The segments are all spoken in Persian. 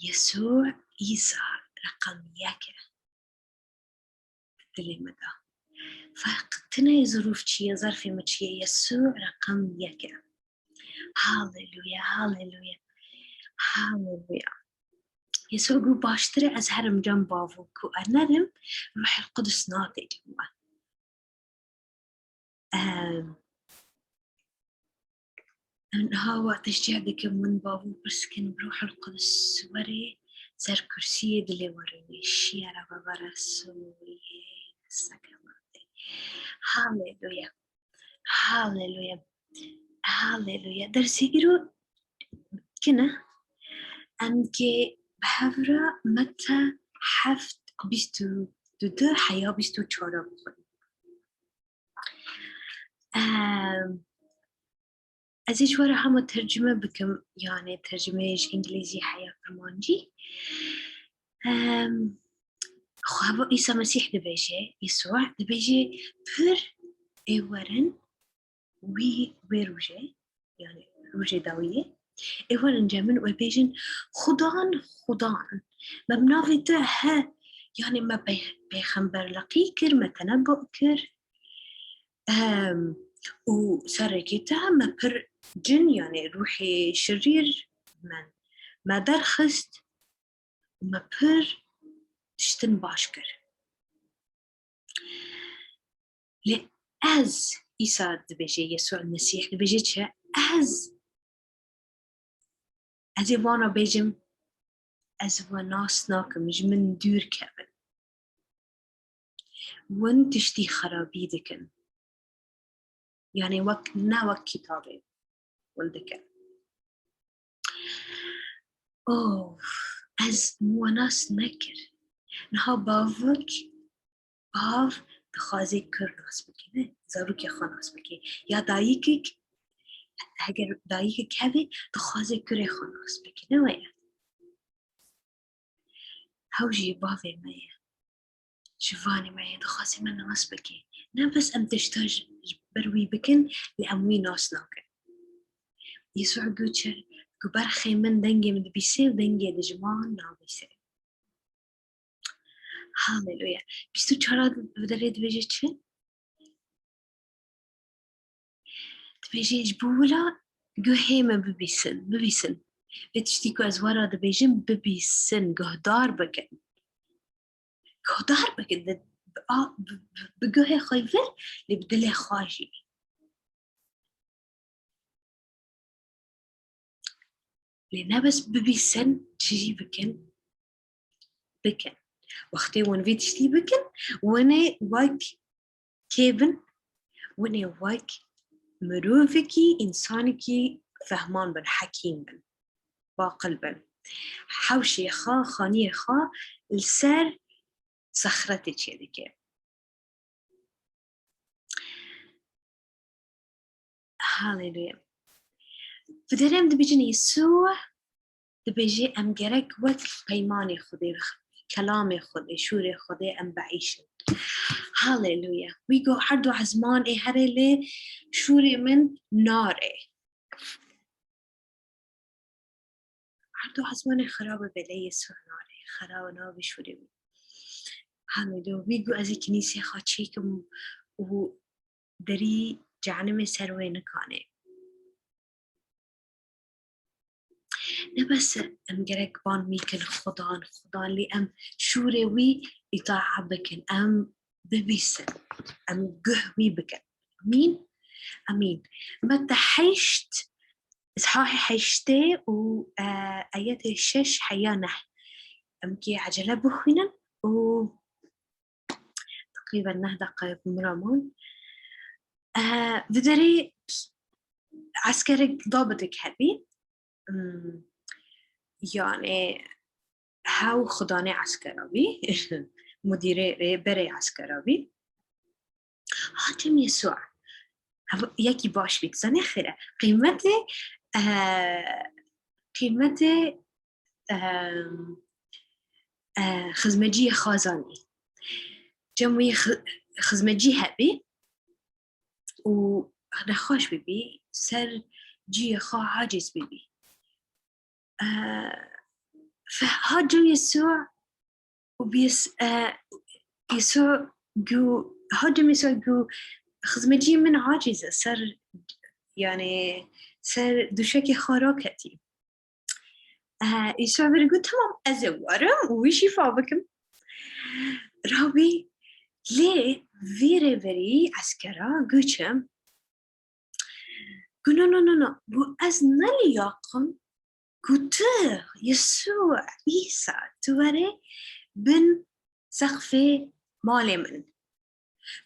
يسوع عيسى رقم يكه بالمدى فقتنا ظروف شيء ظرفي مشي يسوع رقم يكه. هاليلويا هاليلويا هاليلويا. يسوع قو باشتري أزهرم جنبافوك وأنرم روح القدس ناطق جوا. هوا تشجيع بكم من بابو برسكن بروح القدس وري زر كرسي دلي وري الشيرة وبرسولي السكرماتي. هاليلويا هاليلويا هاليلويا. درسيجرو كنا أنكي بحفرة متى حفت بيستو دو حياة بيستو چارا بخون. أزيج ورا هم ترجمة بكم يعني ترجمة إنجليزي حياة فرمانجي. خو عيسى مسيح دبيجي يسوع دبيجي بر إيورن ويروجي يعني روجي داوية إيورن جامن وبيجن خدان ما بنافيته ها يعني ما بيخنبر لقيكر ما تنبؤ كر وسرقتها ما بر جن يعني روحي شرير من ما درخست وما بر تشتن باشكر لأز إيسا دبيجي يسوع المسيح دبيجي شا أز وانا بيجم أز وناس ناكم من دور كابن وان تشتي خرابي دكن يعني وك كتابي والدكن أوه أز وناس نكر نها باف تخازي كر ناس بكينه زاروك يا خاناس بكي يا دايكك اگر دايكك هبي تخازي كر خاناس بكينه ويا هوجي بافي مايا شوفاني مايا تخازي من ناس بكي نا بس ام تشتاج بروي بكن لأموي ناس ناكن يسوع قوتشر قبرخي من دنجي من بيسي ودنجي دجمان نا بيسي. هاليلويا. بيستو چارا بدريد بيجي چه؟ تبيجي جبولا قهيمة ببيسن بتشتيكو أزوارا دبيجن ببيسن قهدار بكن بقهي خيفر لبدلي خاجي لأنها بس ببيسن تجي بكن وقتي وان في تشتي بكن وانا واك كيبن وانا واك مروفكي إنسانكي فهمان بن حكيم بن باقل بن حوشي خا خاني خا السر صخرتي تشيدكي. هاليلويا. بدرم دبيجني يسوع دبيجي أم جرك وقت بيماني خدي كلامي خدي شوري خدي أم بعيش. هاليلويا. ويجو عردو عزمان إيه هريلي شوري من ناري عردو عزمان خرابة بلي يسوع ناري خرابة نابي شوري. هاليلويا. ويجو أزي كنيسة خاتشيكم ودري جعنمي سروي نكاني نبس أم جرك بان ميكن خدان لي أم شوري وي إطاعة بكن أم ببيسن أم قهوي بكن أمين متى حيشت إصحاحي حيشتي وآيات الشش حيانه أم كي عجلة بخوينا و تقريبا نهدى قيب مرامون بدري عسكرك ضابطك هبي يعني هاو خداني عسكراوي مديري بري عسكراوي هاتم يسوع يكي باش بيك زني خيرة قيمتي خزمجي خازاني جمعي خزمجي هبي وهذا خوش ببي سر جي خا عاجز ببي فهاجو يسوع وبيس يسوع جو هاجم يسوع جو خزمجي من عاجزة سر يعني سر دوشكي خاراكتي يسوع بيقول تمام أزورم ويشي فابكم رابي ليه فيري عسكرا قوشم قو نو بو أزنا لياقم قوتر يسوع إيسا تواري بن سقفي مالي من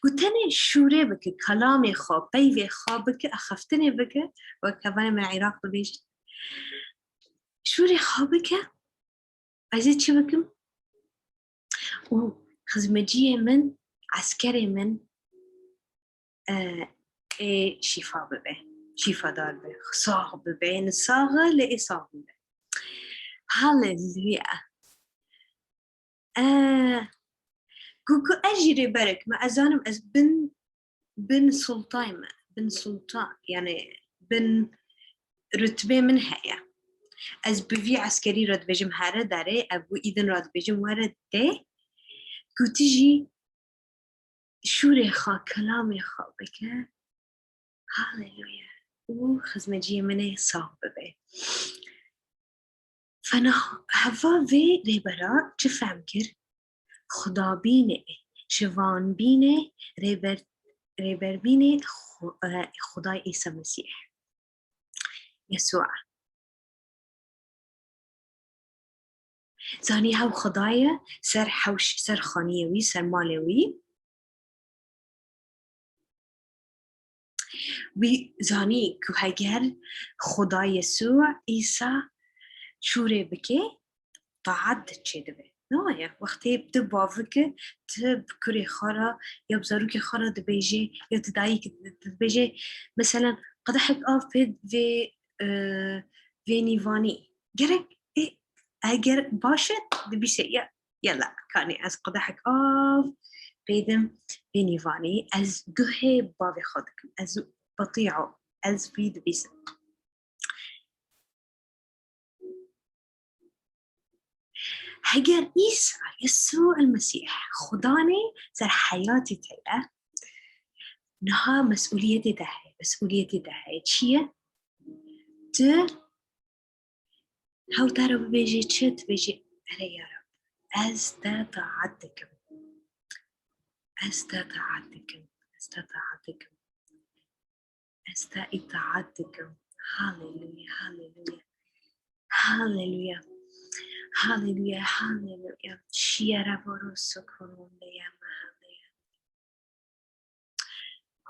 قلتني شوري بك كلامي خواب بيفي خواب بك أخفتني بك وكمان من العراق ببيج شوري خواب بك عزيز شو بكم وخزمجية من عسكري من شفا ببه شفا دار به صاغ ببه نصاغة لإي صاغ ببه هاللويا كوكو أجري برك ما أزانم أز بن سلطان يعني بن رتبة من هيا أز بفي عسكري راد بجم هارا داري أبو إذن راد بجم ورد دي كو تجي شوري خا كلامي خا بك هاللويا وخزمجية مني صاحب بي فأنا هفا في ريبرا تفهم كر خدا بيني شوان بيني ريبر بيني خداي عيسى مسيح يسوع زاني هاو خدايا سر حوش سر خانيوي سر مالوي بي زاني كو هاجر خدا يسوع عيسى شوري بكي طاعت تشدبه نايا وقتی بتبافك تبكري خارا يا بزاروك خارا دبيجي يا تدعيك دبيجي مثلا قدحك في نيفاني جرك إيه أجر باشت دبيشة يلا كاني أز قدحك بيدم في نيفاني أز جهي بافي خدك أز بطيعه أز في دبيسة هجر عيسى يسوع المسيح خداني سر حياتي تلا نها مسؤوليتي دهي تشيه ت هاو ترى بيجي تشت بيجي أري يا رب أستطعتكم هاليلويا شيرا بروسو كونده يا مهاليا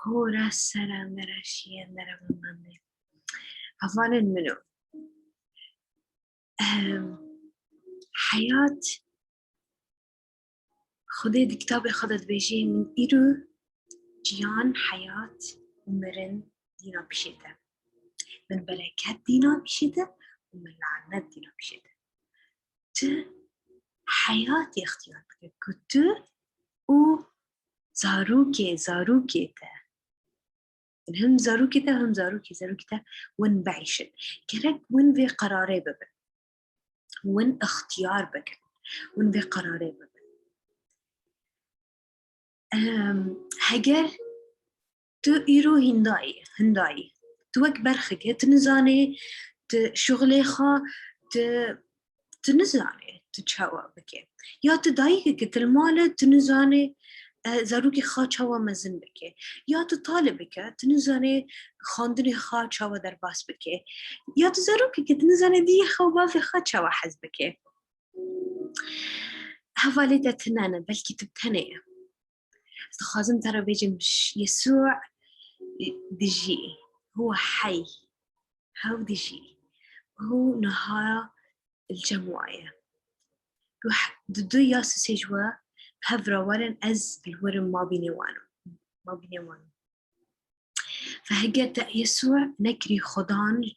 هورا سلام درشيا درمانه أفضل منو حياة خدي دي كتابي خدت بيجي من إيرو جيان حياة ومرن دينا بشيطة من بركات دينا بشيطة ومن لعنات دينا بشيطة حياتي اختيار بك كنت و زاروكي تا هم زاروكي تا ون بعيشن كرك ون في قراري ببن ون اختيار بك ون في قراري ببن هجر تو إيرو هنداي تو أكبر خك تنزاني شغلي خا تنزاني تشوا بك يا تضايقك تلمالة تنزاني زاروكي خا چاوا مزن بك يا تطالبك تنزاني خاندني خا چاوا در باس بك يا تزاروكي تنزاني دي خا وبافي خا چاوا حز بك هفالي تتنانا بلكي تبتني خازم ترى بيجي يسوع دجي هو حي هاو دجي هو نهاية الجمعية ضدو ياسو سيجوا بهفرا ورن أز الورم ما بيني وانو فهجت يسوع نكري خدان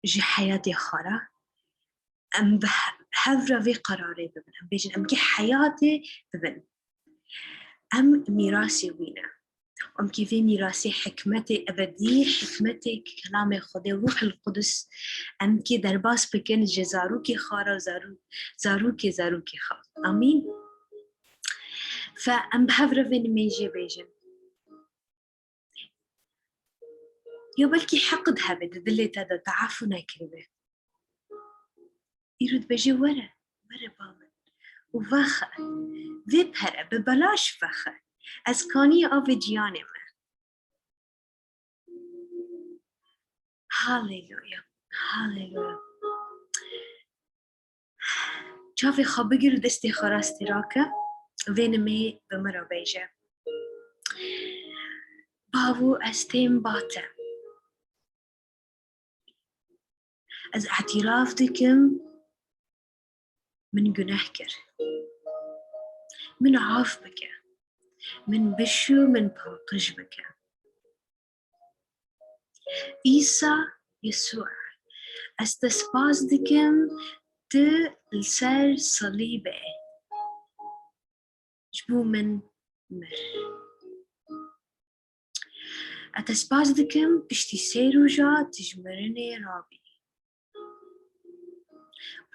جي حياتي خارا أم بهفرا في قراري ببن أم بيجن أم كي حياتي ببن أم ميراسي وينا ام كيفي ميراثي حكمتي ابدي حكمتك كلام خدا روح القدس ام كي درباس بكن جزاروكي خارا زاروكي خا امين. فام بهفرفين ميجي بيجن يو بلكي حقد هبد دلي تادا تعافنا كربه يرد بيجي ورا بامن وفخه ذبهره ببلاش فخه از كاني اوفي جياني ما هاليلويا هاليلويا. شافي خبقر دستي خراستي راكه وين مي بمرا بيجه باو استيم باتا از اعتراف دكم من جناحكر من عاف بك من بشو من باقش بك عيسى يسوع استسباز دكم ت السر صليبه جبو من مر اتسباز دكم بشتي سيرو جا تجمرني رابي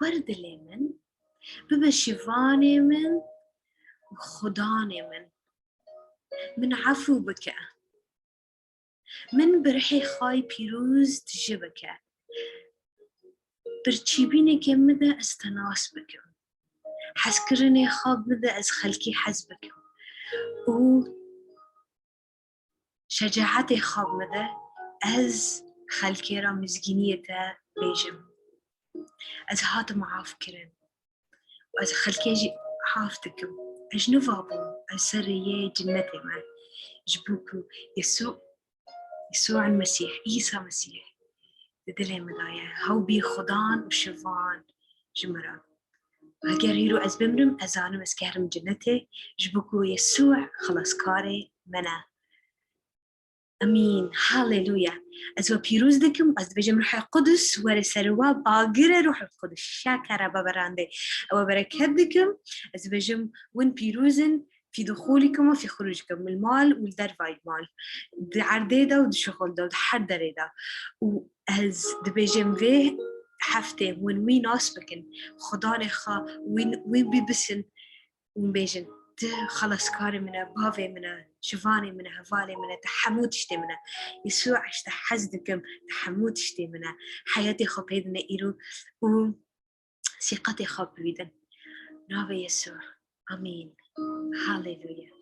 ورد لي من بشفاني من وخداني من عفو بك من برحي خاي بيروز تجبك برتشيبيني كمدة استناس بك حسكرني خاب مدة از خلكي حزبك و شجاعتي خاب مدة از خلكي را مزجينية بيجم از هات معاف كرن وأز خلكي جي حافتكم أجنوفا بو السرية جنتي ما جبوكو يسوع المسيح عيسى مسيح دلي مدايا هاو بي خدان وشفان جمرا وهجر هيرو أز بمرم أزانم أسكهرم جنتي جبوكو يسوع خلاص كاري منا أمين هاليلويا أزوا بيروز دكم أز بجم روح القدس ورسروا باقر روح القدس شاكرا ببراندي أو بركات دكم أز بجم وين بيروزن في دخولكم وفي خروجكم من المال والدر فايد مال عرديدا ودشغل دا حد ريدا وأز دبجم فيه حفتي وين ناس بكن خداني خا وين بيبسن ومبيجن خلص كاري منا بافي منا شفاني منا هفالي منا تحموت شتي منا يسوع اشتا حزدكم تحموت شتي منا حياتي خب هيدنا إيرو وثقتي خب بيدن نافي يسوع أمين هاليلويا.